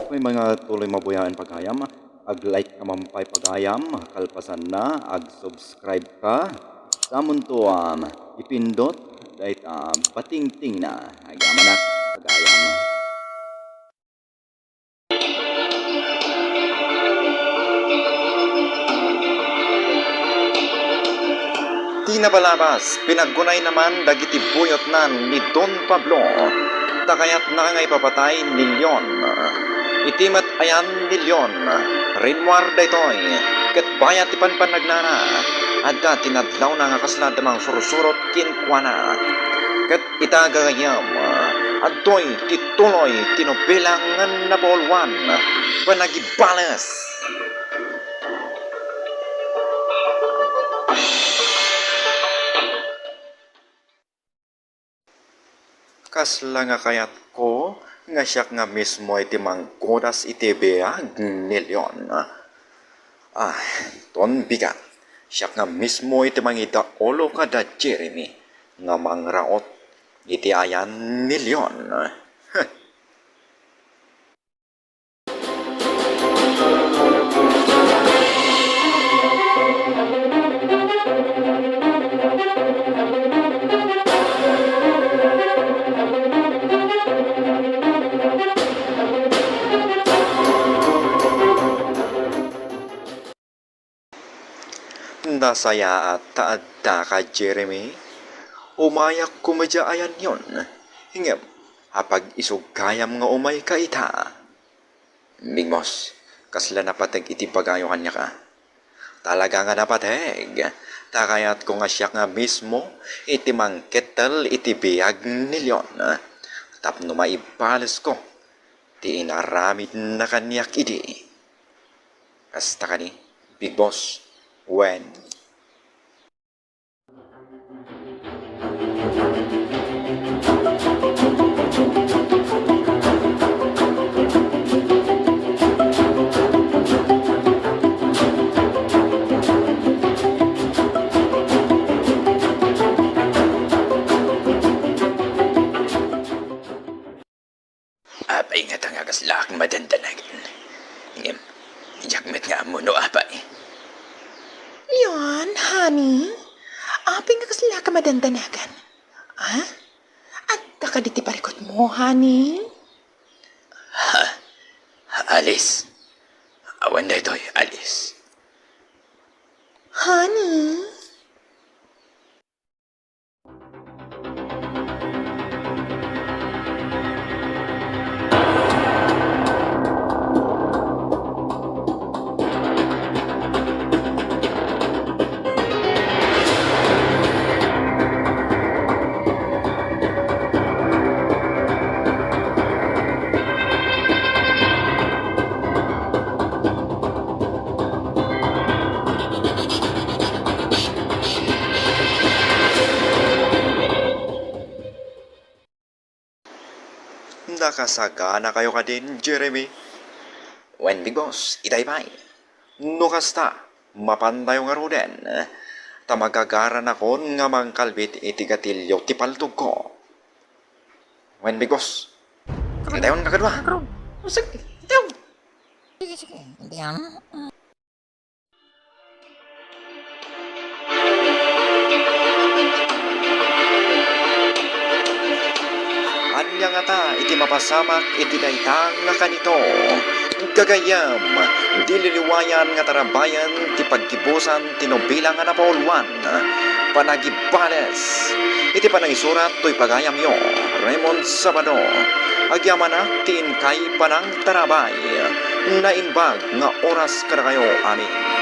May mga tuloy mabuyaan pagayam, ag-like ka mampay pagayam, kalpasan na, ag-subscribe ka. Sa muntuam, ipindot, dahit bating-ting na, agamanak, pagayam. Di na balabas, pinaggunay naman dagiti buyot nan ni Don Pablo. Takayat na nga ipapatay milyon. Itimat ayan milyon. Rinwar daytoy. Ket bayat ipanpan nagnana. Adda tinadlaw na nga kaslad mang surusurot kinkwana. Ket itagagayam. Adtoy tituloy tinubilang na bolwan. Panagibalas. Kasla nga kayat ko, nga siya nga mismo iti manggodas iti beag milyon. Ton bigat. Siya nga mismo iti mangita olo kada Jeremy, nga mangraot iti ayan milyon. Nasaya at taadda ka, Jeremy. Umayak kumadya ayan yon. Hingam, hapag isugayam nga umay ka ita. Migmos, kasla napatag iti pagayohan niya ka. Talaga nga napatag. Takayat ko nga siya nga mismo, iti mangketal iti biyag nilyon. Tapno maibalas ko, ti inaramid na kanyak idi. Kasta ka ni, Big Boss. When? Apay nga tangagas lakang madandanagan. Ngem, yakmet nga mo no apay. Yon, honey. Apay nga kasla ka madandanagan. Ha? At takaditi parikot mo, honey. Alice. Awan na ito'y Alice. Honey? Nakasagana kayo ka din, Jeremy. When Big Boss, itaybay. No kasta, mapandayo nga roden. Tamagagaran ako nga mangkalbit iti gatilyo ti paltog ko. When Big Boss, itayon ka kadwa. Sige, ito. Sige. Hindi yan. Anya nga ta, iti mapasamak, iti daytang nga kanito. Gagayam, dililiwayan nga tarabayan, ti pagkibusan, tinubilang nga napaulwan. Panagibales, iti panangisurat, to'y pagayam yo, Raymond Sabado. Agyamanak, tin kay panang tarabay, naimbag nga oras kada kayo, amin.